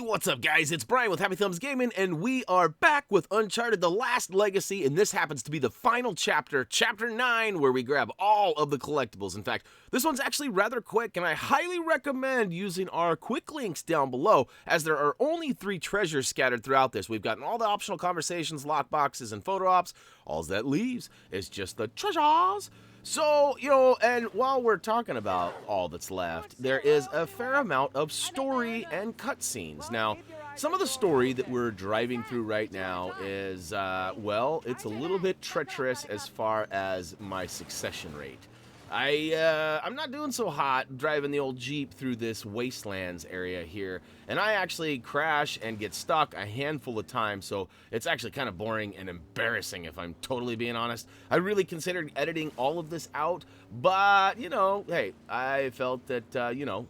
What's up, guys? It's Brian with HappyThumbsGaming, and we are back with Uncharted The Lost Legacy, and this happens to be the final chapter, Chapter 9, where we grab all of the collectibles. In fact, this one's actually rather quick, and I highly recommend using our Quicklinks down below, as there are only 3 treasures scattered throughout this. We've gotten all the optional conversations, lockboxes, and photo ops. All that leaves is just the treasures. So, and while we're talking about all that's left, there is a fair amount of story and cutscenes. Now, some of the story that we're driving through right now is, well, it's a little bit treacherous as far as my succession rate. I'm not doing so hot driving the old Jeep through this wastelands area here, and I actually crash and get stuck a handful of times, so it's actually kind of boring and embarrassing if I'm totally being honest. I really considered editing all of this out, but, hey, I felt that,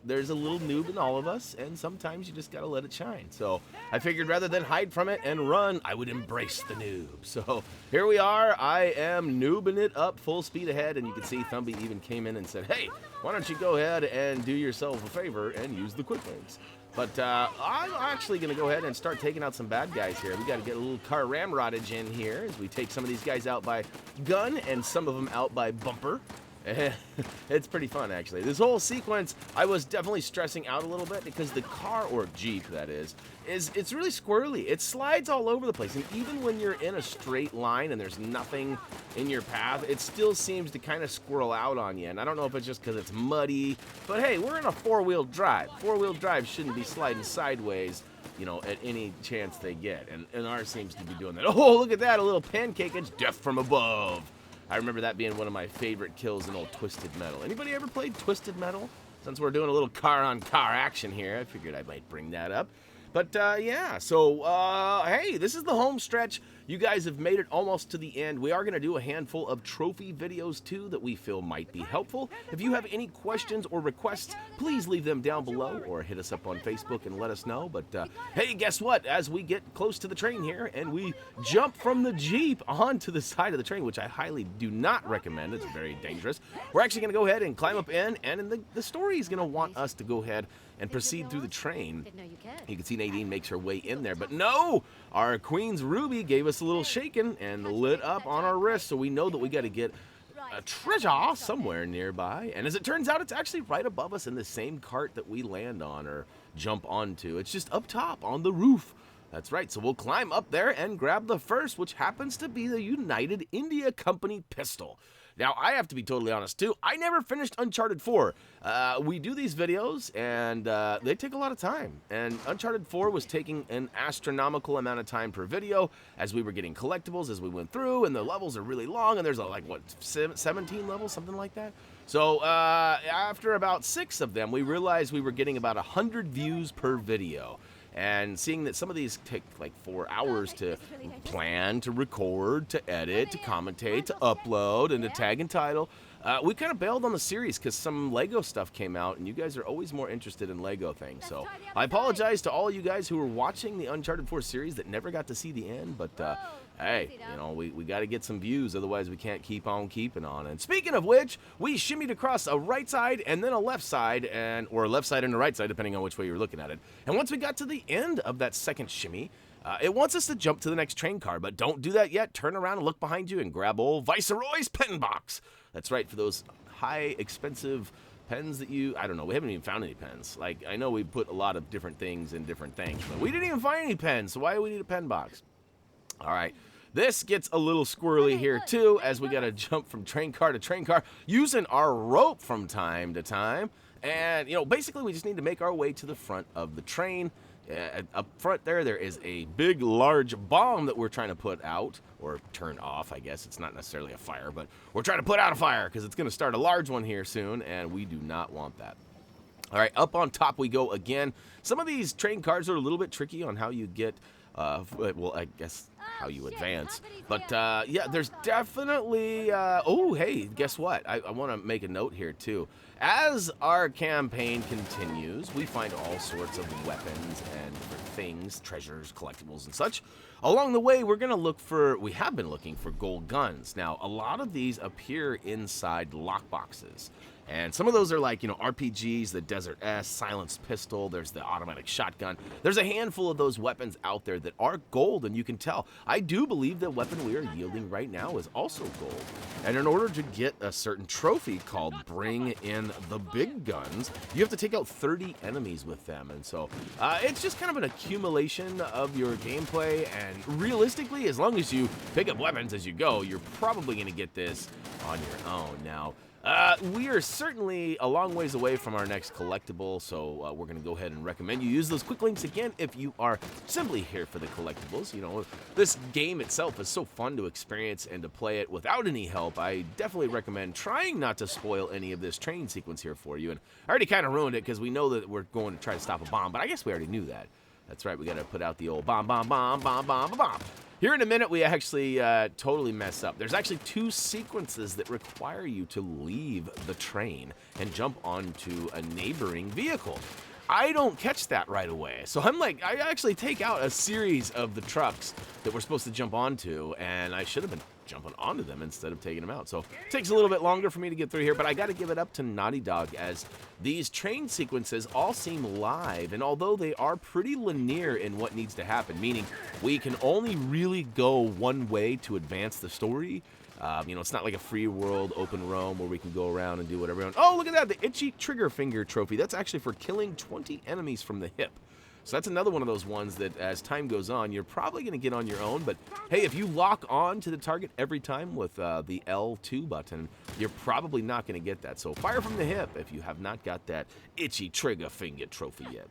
there's a little noob in all of us, and sometimes you just gotta let it shine. So I figured rather than hide from it and run, I would embrace the noob. So here we are. I am noobing it up full speed ahead, and you can see Thumbie even came in and said, hey, why don't you go ahead and do yourself a favor and use the Quicklinks. But I'm actually going to go ahead and start taking out some bad guys here. We got to get a little car ramroddage in here as we take some of these guys out by gun and some of them out by bumper. It's pretty fun, actually. This whole sequence, I was definitely stressing out a little bit because the car, or Jeep that is it's really squirrely. It slides all over the place, and even when you're in a straight line and there's nothing in your path, it still seems to kind of squirrel out on you. And I don't know if it's just because it's muddy, but hey, we're in a four-wheel drive. Four-wheel drive shouldn't be sliding sideways, at any chance they get, and ours seems to be doing that. Oh, look at that, a little pancake. It's death from above. I remember that being one of my favorite kills in old Twisted Metal. Anybody ever played Twisted Metal? Since we're doing a little car-on-car action here, I figured I might bring that up. But, yeah, so, hey, this is the home stretch. You guys have made it almost to the end. We are going to do a handful of trophy videos, too, that we feel might be helpful. If you have any questions or requests, please leave them down below or hit us up on Facebook and let us know. But, hey, guess what? As we get close to the train here and we jump from the Jeep onto the side of the train, which I highly do not recommend. It's very dangerous. We're actually going to go ahead and climb up in, and the story is going to want us to go ahead and proceed through the train. You can see Nadine makes her way in there, but no! Our Queen's Ruby gave us a little shaken and lit up on our wrist, so we know that we got to get a treasure somewhere nearby. And as it turns out, it's actually right above us in the same cart that we land on or jump onto. It's just up top on the roof. That's right, so we'll climb up there and grab the first, which happens to be the United India Company pistol. Now, I have to be totally honest, too. I never finished Uncharted 4. We do these videos, and they take a lot of time. And Uncharted 4 was taking an astronomical amount of time per video as we were getting collectibles as we went through, and the levels are really long, and there's, 17 levels, something like that? So, after about 6 of them, we realized we were getting about 100 views per video. And seeing that some of these take like 4 hours to plan, to record, to edit, to commentate, to upload, and to tag and title, we kind of bailed on the series because some Lego stuff came out, and you guys are always more interested in Lego things. So I apologize to all you guys who were watching the Uncharted 4 series that never got to see the end, but hey, we got to get some views, otherwise we can't keep on keeping on. And speaking of which, we shimmied across a right side and then a left side, or a left side and a right side, depending on which way you're looking at it. And once we got to the end of that second shimmy, it wants us to jump to the next train car, but don't do that yet. Turn around and look behind you and grab old Viceroy's Penbox. That's right, for those high, expensive pens that I don't know, we haven't even found any pens. Like, I know we put a lot of different things in different things, but we didn't even find any pens, so why do we need a pen box? All right. This gets a little squirrely here, too, as we got to jump from train car to train car using our rope from time to time. And, basically we just need to make our way to the front of the train. Up front there is a big, large bomb that we're trying to put out, or turn off, I guess. It's not necessarily a fire, but we're trying to put out a fire because it's going to start a large one here soon, and we do not want that. All right, up on top we go again. Some of these train cars are a little bit tricky on how you get well, I guess how you advance. But, yeah, there's definitely, oh, hey, guess what? I want to make a note here, too. As our campaign continues, we find all sorts of weapons and different things, treasures, collectibles, and such. Along the way, we have been looking for gold guns. Now, a lot of these appear inside lockboxes. And some of those are like, you know, RPGs, the Desert S, Silenced Pistol, there's the automatic shotgun. There's a handful of those weapons out there that are gold, and you can tell. I do believe the weapon we are yielding right now is also gold. And in order to get a certain trophy called Bring in the Big Guns, you have to take out 30 enemies with them. And so it's just kind of an accumulation of your gameplay, and realistically, as long as you pick up weapons as you go, you're probably going to get this on your own. Now, we are certainly a long ways away from our next collectible, so we're going to go ahead and recommend you use those quick links again if you are simply here for the collectibles. You know, this game itself is so fun to experience and to play it without any help. I definitely recommend trying not to spoil any of this train sequence here for you. And I already kind of ruined it because we know that we're going to try to stop a bomb, but I guess we already knew that. That's right, we got to put out the old bomb, bomb, bomb, bomb, bomb, bomb. Here in a minute, we actually totally mess up. There's actually 2 sequences that require you to leave the train and jump onto a neighboring vehicle. I don't catch that right away. So I'm like, I actually take out a series of the trucks that we're supposed to jump onto, and I should have been jumping onto them instead of taking them out. So it takes a little bit longer for me to get through here, but I got to give it up to Naughty Dog, as these train sequences all seem live, and although they are pretty linear in what needs to happen, meaning we can only really go one way to advance the story. You know, it's not like a free world open realm where we can go around and do whatever. Oh, look at that, the itchy trigger finger trophy. That's actually for killing 20 enemies from the hip. So that's another one of those ones that as time goes on, you're probably going to get on your own. But hey, if you lock on to the target every time with the L2 button, you're probably not going to get that. So fire from the hip if you have not got that itchy trigger finger trophy yet.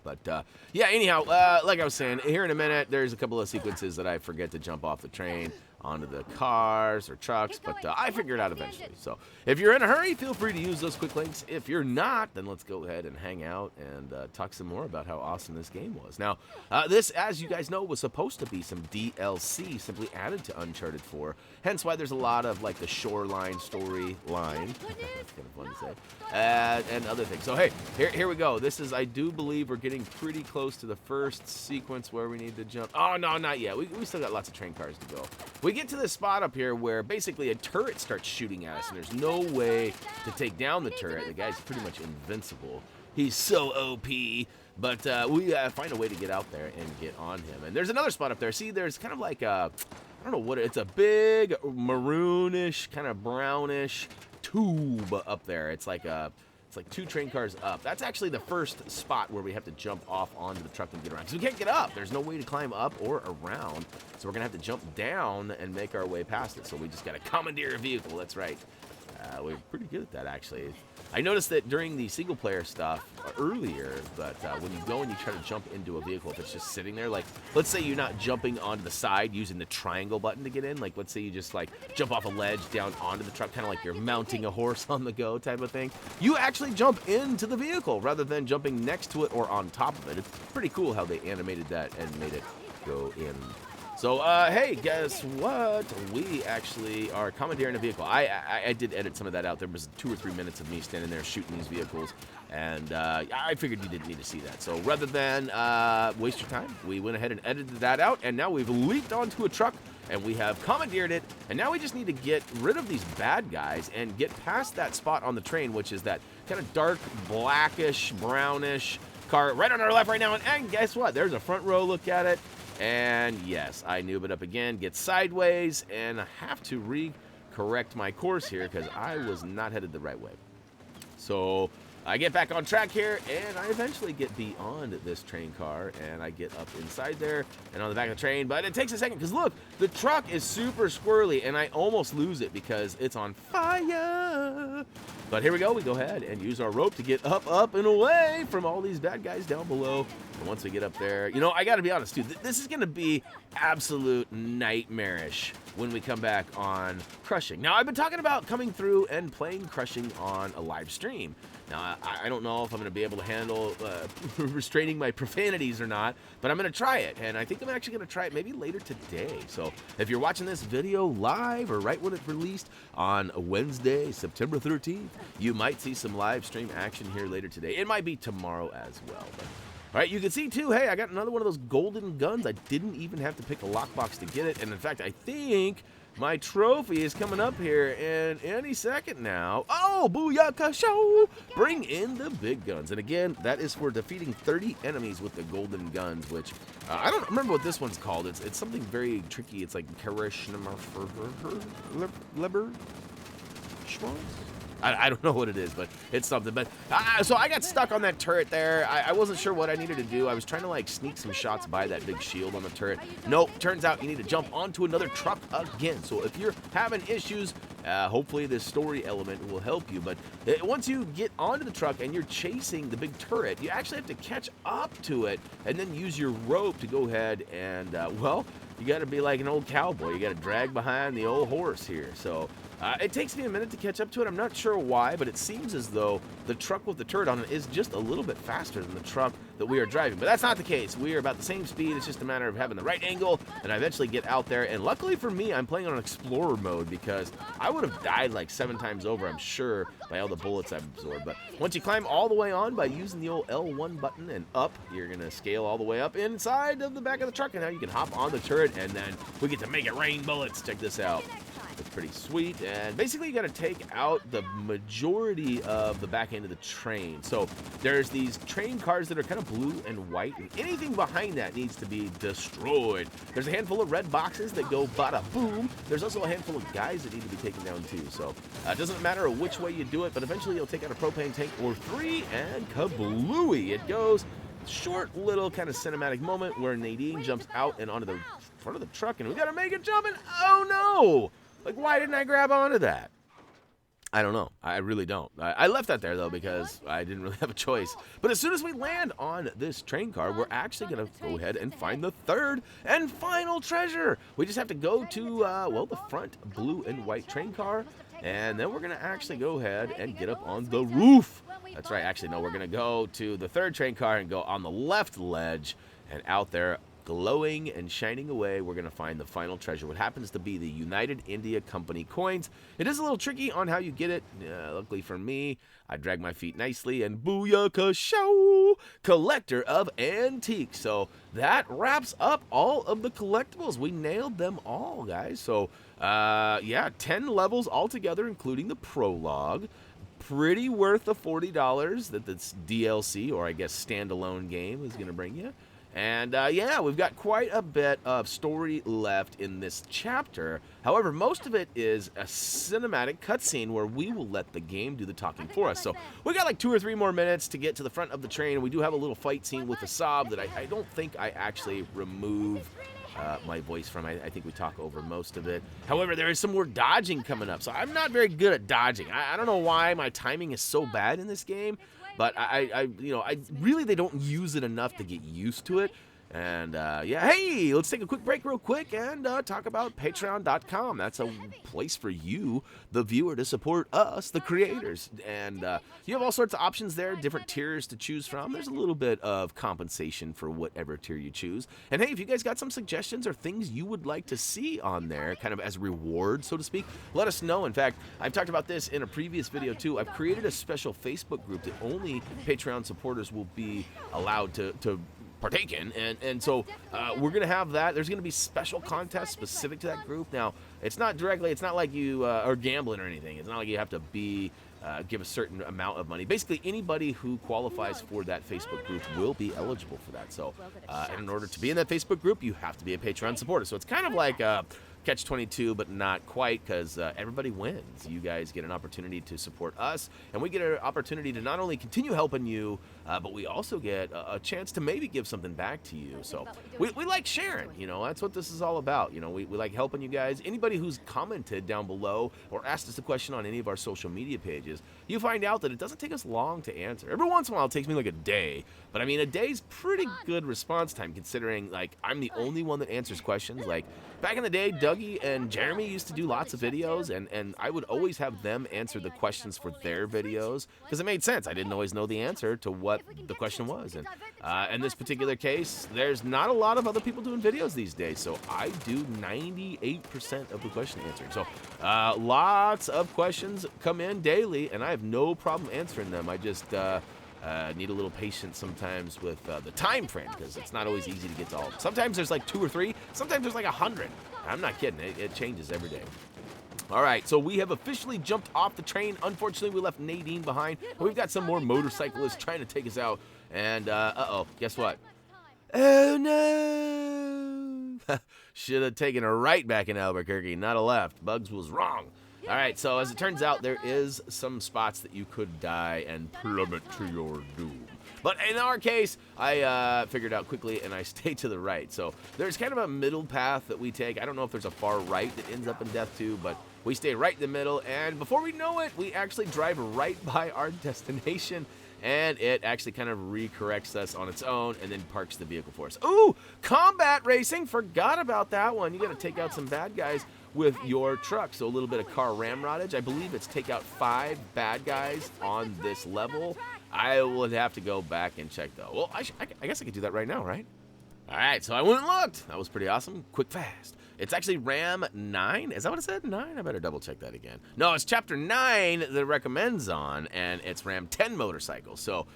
But yeah, anyhow, like I was saying, here in a minute, there's a couple of sequences that I forget to jump off the train onto the cars or trucks, but I figure it out eventually. So if you're in a hurry, feel free to use those quick links. If you're not, then let's go ahead and hang out and talk some more about how awesome this game was. Now, this, as you guys know, was supposed to be some DLC simply added to Uncharted 4, hence why there's a lot of like the shoreline storyline, that's kind of fun to say, and other things. So hey, here we go. This is, I do believe we're getting pretty close to the first sequence where we need to jump. Oh, no, not yet. We still got lots of train cars to go. We get to this spot up here where basically a turret starts shooting at us, and there's no way to take down the turret. The guy's pretty much invincible. He's so OP, but we find a way to get out there and get on him. And there's another spot up there. See, there's kind of like a, I don't know what, it's a big maroonish, kind of brownish tube up there. It's like 2 train cars up. That's actually the first spot where we have to jump off onto the truck and get around, because we can't get up. There's no way to climb up or around, so we're gonna have to jump down and make our way past it. So we just gotta commandeer a vehicle. That's right. We're pretty good at that, actually. I noticed that during the single player stuff earlier, but when you go and you try to jump into a vehicle, if it's just sitting there, like, let's say you're not jumping onto the side using the triangle button to get in, like, let's say you just, like, jump off a ledge down onto the truck, kind of like you're mounting a horse on the go type of thing. You actually jump into the vehicle rather than jumping next to it or on top of it. It's pretty cool how they animated that and made it go in. So, hey, guess what? We actually are commandeering a vehicle. I did edit some of that out. There was 2 or 3 minutes of me standing there shooting these vehicles, and I figured you didn't need to see that. So rather than waste your time, we went ahead and edited that out, and now we've leaped onto a truck, and we have commandeered it, and now we just need to get rid of these bad guys and get past that spot on the train, which is that kind of dark, blackish, brownish car right on our left right now. And guess what? There's a front row look at it. And yes, I noob it up again, get sideways, and I have to re-correct my course here because I was not headed the right way. So I get back on track here, and I eventually get beyond this train car, and I get up inside there and on the back of the train. But it takes a second because look, the truck is super squirrely, and I almost lose it because it's on fire. But here we go. We go ahead and use our rope to get up, and away from all these bad guys down below. And once we get up there, you know, I got to be honest, dude, this is going to be absolute nightmarish when we come back on Crushing. Now, I've been talking about coming through and playing Crushing on a live stream. Now, I don't know if I'm going to be able to handle restraining my profanities or not, but I'm going to try it, and I think I'm actually going to try it maybe later today. So if you're watching this video live or right when it's released on Wednesday, September 13th, you might see some live stream action here later today. It might be tomorrow as well. But, all right, you can see, too, hey, I got another one of those golden guns. I didn't even have to pick a lockbox to get it, and in fact, I think My trophy is coming up here in any second now. Oh, Booyaka Show! Bring in the big guns. And again, that is for defeating 30 enemies with the golden guns, which I don't remember what this one's called. It's something very tricky. It's like Leber Schwanz? I don't know what it is, but it's something. But so I got stuck on that turret there. I wasn't sure what I needed to do. I was trying to like sneak some shots by that big shield on the turret. Nope, turns out you need to jump onto another truck again. So if you're having issues, hopefully this story element will help you. But once you get onto the truck and you're chasing the big turret, you actually have to catch up to it and then use your rope to go ahead and, well, you got to be like an old cowboy. You got to drag behind the old horse here. So it takes me a minute to catch up to it. I'm not sure why, but it seems as though the truck with the turret on it is just a little bit faster than the truck that we are driving. But that's not the case. We are about the same speed. It's just a matter of having the right angle, and I eventually get out there. And luckily for me, I'm playing on explorer mode because I would have died like 7 times over, I'm sure, by all the bullets I've absorbed. But once you climb all the way on by using the old L1 button and up, you're going to scale all the way up inside of the back of the truck, and now you can hop on the turret, and then we get to make it rain bullets. Check this out. It's pretty sweet, and basically you got to take out the majority of the back end of the train. So there's these train cars that are kind of blue and white, and anything behind that needs to be destroyed. There's a handful of red boxes that go bada boom. There's also a handful of guys that need to be taken down too. So it doesn't matter which way you do it, but eventually you'll take out a propane tank or 3, and kablooey it goes. Short little kind of cinematic moment where Nadine jumps out and onto the front of the truck, and we got to make it jump, and oh no! Like, why didn't I grab onto that? I don't know. I really don't. I left that there, though, because I didn't really have a choice. But as soon as we land on this train car, we're actually going to go ahead and find the third and final treasure. We just have to go to, well, the front blue and white train car, and then we're going to actually go ahead and get up on the roof. That's right. Actually, no, we're going to go to the third train car and go on the left ledge, and out there, glowing and shining away, we're going to find the final treasure, what happens to be the United India Company coins. It is a little tricky on how you get it. Luckily for me, I drag my feet nicely, and booyaka show, collector of antiques. So that wraps up all of the collectibles. We nailed them all, guys. So yeah, 10 levels altogether, including the prologue. Pretty worth the $40 that this DLC, or I guess standalone game, is going to bring you. And yeah, we've got quite a bit of story left in this chapter. However, most of it is a cinematic cutscene where we will let the game do the talking for us. So we got like 2 or 3 more minutes to get to the front of the train. We do have a little fight scene with the Saab that I don't think I actually remove my voice from. I think we talk over most of it. However, there is some more dodging coming up, so I'm not very good at dodging. I don't know why my timing is so bad in this game. But you know, really, they don't use it enough to get used to it. And yeah, hey, let's take a quick break real quick and talk about Patreon.com. That's a place for you, the viewer, to support us, the creators. And you have all sorts of options there, different tiers to choose from. There's a little bit of compensation for whatever tier you choose. And hey, if you guys got some suggestions or things you would like to see on there, kind of as a reward, so to speak, let us know. In fact, I've talked about this in a previous video too. I've created a special Facebook group that only Patreon supporters will be allowed to partake in, and so we're gonna have that. There's gonna be special contests specific to that group. Now, it's not like you are gambling or anything. It's not like you have to be give a certain amount of money. Basically, anybody who qualifies for that Facebook group will be eligible for that. So and in order to be in that Facebook group, you have to be a Patreon supporter. So it's kind of like Catch-22, but not quite, because everybody wins. You guys get an opportunity to support us, and we get an opportunity to not only continue helping you, but we also get a chance to maybe give something back to you. So we like sharing, you know, that's what this is all about. You know, we like helping you guys. Anybody who's commented down below or asked us a question on any of our social media pages, you find out that it doesn't take us long to answer. Every once in a while, it takes me like a day, but I mean, a day's pretty good response time, considering, like, I'm the only one that answers questions. Like, back in the day, Dougie and Jeremy used to do lots of videos, and I would always have them answer the questions for their videos, because it made sense. I didn't always know the answer to what the question was. And in this particular case, there's not a lot of other people doing videos these days, so I do 98% of the question answering. So lots of questions come in daily, and I have no problem answering them. I just Need a little patience sometimes with the time frame, because it's not always easy to get to all. Sometimes there's like 2 or 3. Sometimes there's like 100. I'm not kidding. It changes every day. All right, so we have officially jumped off the train. Unfortunately, we left Nadine behind. But we've got some more motorcyclists trying to take us out. And, uh-oh, guess what? Oh, no. Should have taken a right back in Albuquerque, not a left. Bugs was wrong. All right, so as it turns out, there is some spots that you could die and plummet to your doom. But in our case, I figured out quickly, and I stayed to the right. So there's kind of a middle path that we take. I don't know if there's a far right that ends up in death too, but we stay right in the middle. And before we know it, we actually drive right by our destination. And it actually kind of recorrects us on its own and then parks the vehicle for us. Ooh, combat racing. Forgot about that one. You got to take out some bad guys with your truck. So a little bit of car ramroddage. I believe it's take out 5 bad guys on this level. I would have to go back and check, though. Well, I guess I could do that right now, right? All right, so I went and looked. That was pretty awesome. Quick, fast. It's actually Ram 9. Is that what it said? 9? I better double check that again. No, it's Chapter 9 that it recommends on, and it's Ram 10 motorcycle. So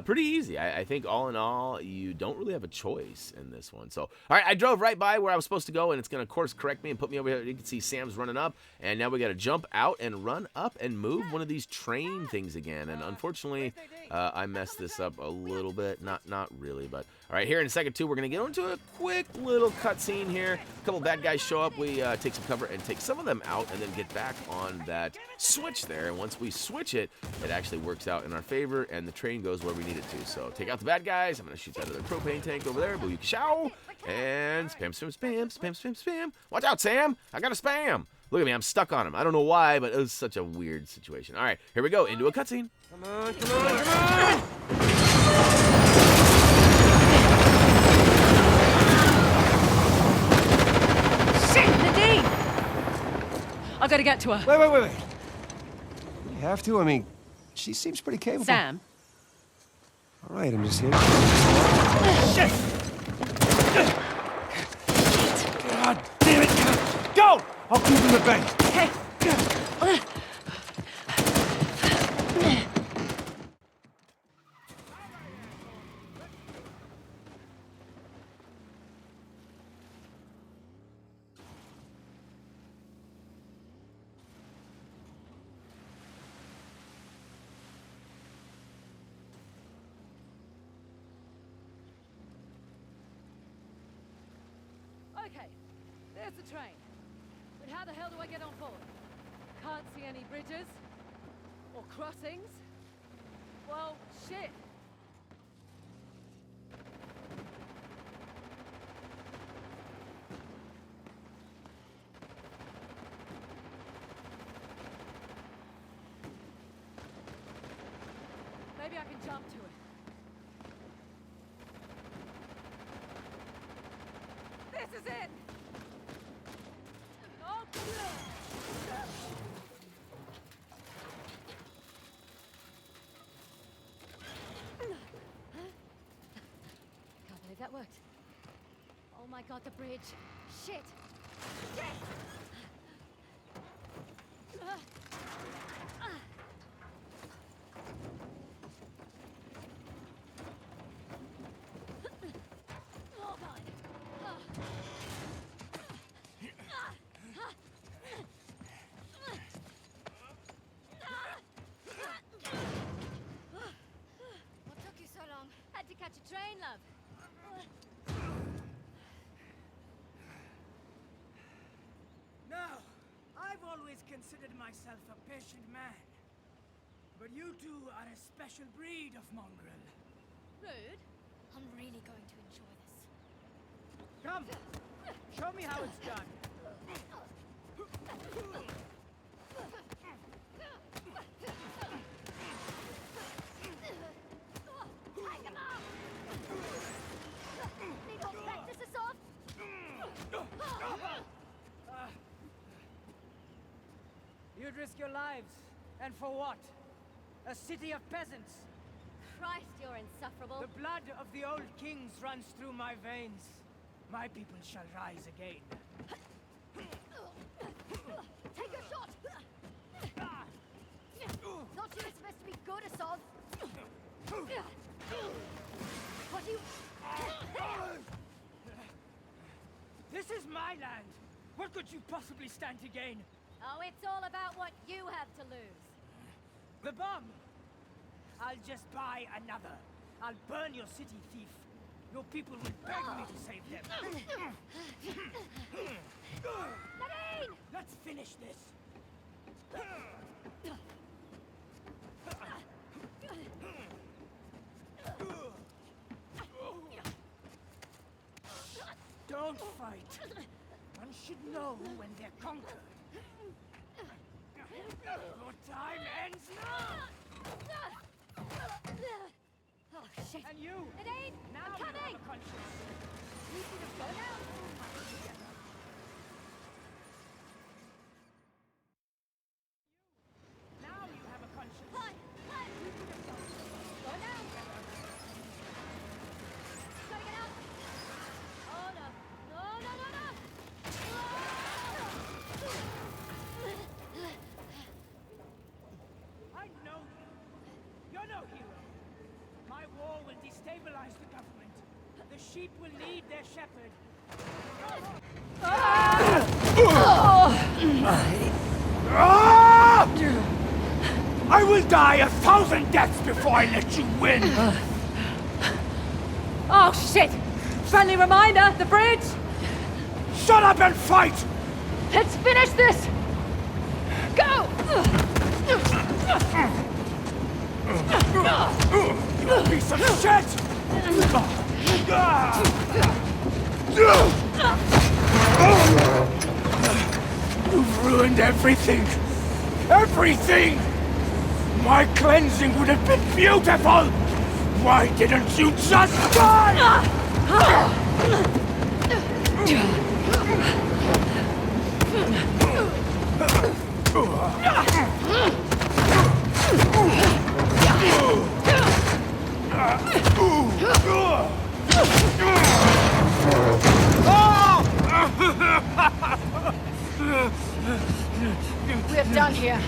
pretty easy. I think all in all, you don't really have a choice in this one. So, all right, I drove right by where I was supposed to go, and it's going to course correct me and put me over here. You can see Sam's running up, and now we got to jump out and run up and move one of these train things again. And unfortunately, I messed this up a little bit. Not really, but all right, here in a second, too, we're going to get into a quick little cutscene here. A couple bad guys show up. We take some cover and take some of them out and then get back on that switch there. And once we switch it, it actually works out in our favor, and the train goes where we need it to. So take out the bad guys. I'm going to shoot that other propane tank over there. Booyaka show. And spam, spam, spam, spam, spam, spam. Watch out, Sam. I got a spam. Look at me. I'm stuck on him. I don't know why, but it was such a weird situation. All right, here we go. Into a cutscene. Come on, come on, come on. I've got to get to her. Wait. You have to? I mean, she seems pretty capable. Sam. All right, I'm just here. Shit! God damn it! Go! I'll keep him at bay. Okay. Okay, there's the train. But how the hell do I get on board? Can't see any bridges. Or crossings. Well, shit. Maybe I can jump to it. This is it! Oh, can't believe that worked. Oh my god, the bridge. Shit! Shit! Oh god! What took you so long? Had to catch a train, love. Now, I've always considered myself a patient man. But you two are a special breed of mongrel. Rude? I'm really going to enjoy this. Come, show me how it's done. Hang him up! Need all back, this is off! You'd risk your lives. And for what? A city of peasants. Christ, you're insufferable. The blood of the old kings runs through my veins. My people shall rise again. Take your shot! Thought you were supposed to be good, Assault. What do you... This is my land. What could you possibly stand to gain? Oh, it's all about what you have to lose. The bomb! I'll just buy another. I'll burn your city, thief. Your people will beg me to save them. Nadine! Let's finish this. Don't fight. One should know when they're conquered. Your time ends now! Oh, shit. And you! Nadine! Now I'm you have coming! a conscience. You should have gone out. Now you have a conscience. Hi! Hi! Go now! Gotta get out! Oh, no. No, no, no, no! I know you. You're no hero. My war will destabilize the government. The sheep will need their shepherd. I will die 1,000 deaths before I let you win! Oh, shit! Friendly reminder, the bridge! Shut up and fight! Let's finish this! Go! You piece of shit! You've ruined everything! Everything! My cleansing would have been beautiful! Why didn't you just die? We're done here.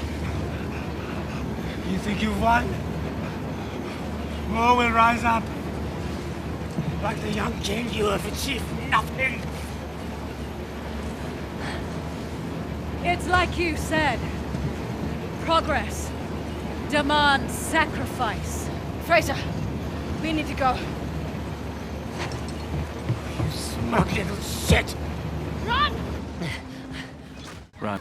You think you've won? More will rise up. Like the young king, you have achieved nothing. It's like you said. Progress demands sacrifice. Fraser, we need to go. You smug little shit! Run! Run.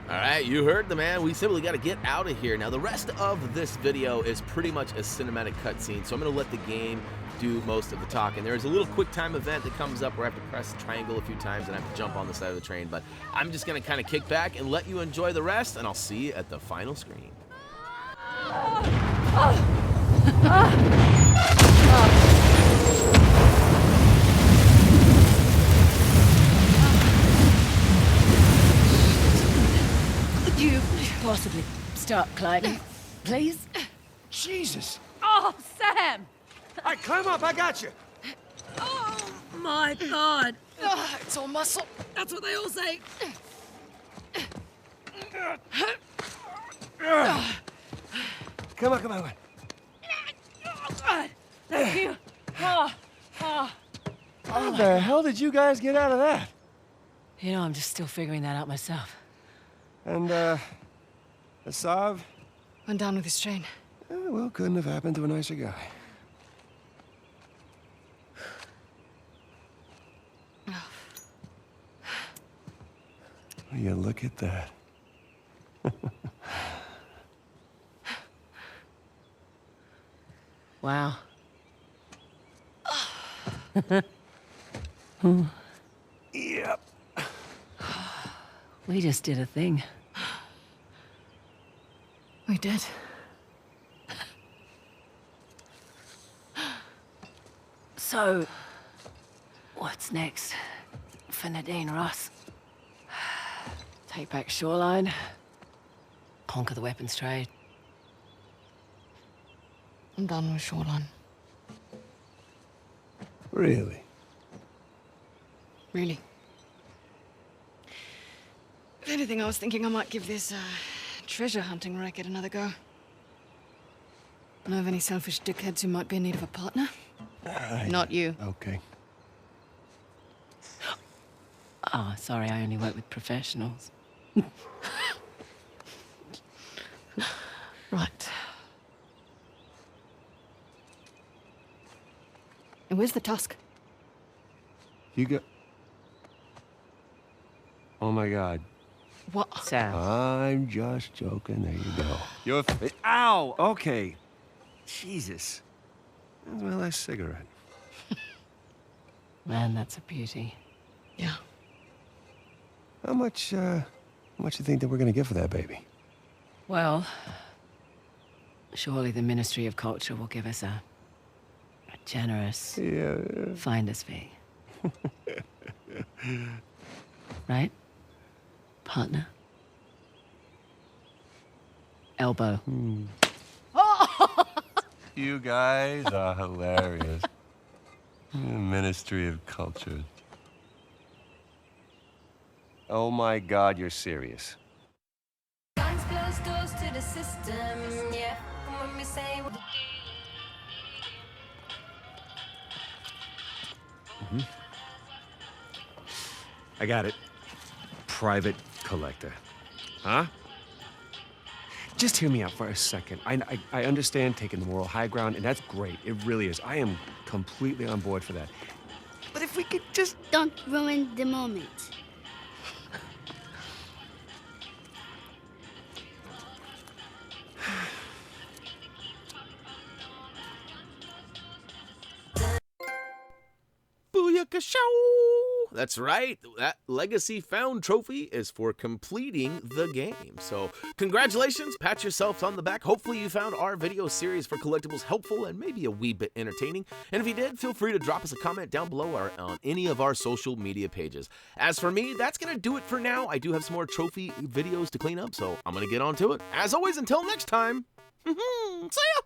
Alright, you heard the man. We simply got to get out of here. Now, the rest of this video is pretty much a cinematic cutscene, so I'm going to let the game do most of the talking. There's a little quick time event that comes up where I have to press triangle a few times and I have to jump on the side of the train, but I'm just going to kind of kick back and let you enjoy the rest, and I'll see you at the final screen. Could you possibly stop climbing, please? Jesus! Oh, Sam! All right, climb up. I got you. Oh, my God. It's all muscle. That's what they all say. Come on, come on. Thank you. Oh. How the hell did you guys get out of that? You know, I'm just still figuring that out myself. And, Asav? I'm done with this train. Well, couldn't have happened to a nicer guy. Will you look at that? Wow. Yep. We just did a thing. We did. So, what's next for Nadine or us? Take back Shoreline, conquer the weapons trade. I'm done with Shoreline. Really? Really. If anything, I was thinking I might give this treasure hunting racket another go. Know of any selfish dickheads who might be in need of a partner? Not you. Okay. Oh, sorry, I only work with professionals. Right. And where's the tusk? You go. Oh my God. What? Sam. I'm just joking. There you go. You're. Ow! Okay. Jesus. That's my last cigarette. Man, that's a beauty. Yeah. How much you think that we're gonna get for that baby? Well, surely the Ministry of Culture will give us a generous finder's fee. Right? Partner? Elbow. You guys are hilarious. Ministry of Culture. Oh my God, you're serious. Guns close doors to the system, yeah. When we say I got it. Private collector. Huh? Just hear me out for a second. I understand taking the moral high ground, and that's great. It really is. I am completely on board for that. But if we could just... Don't ruin the moment. Booyakashow! That's right, that Legacy Found trophy is for completing the game. So, congratulations, pat yourself on the back. Hopefully you found our video series for collectibles helpful and maybe a wee bit entertaining. And if you did, feel free to drop us a comment down below or on any of our social media pages. As for me, that's gonna do it for now. I do have some more trophy videos to clean up, so I'm gonna get on to it. As always, until next time, see ya!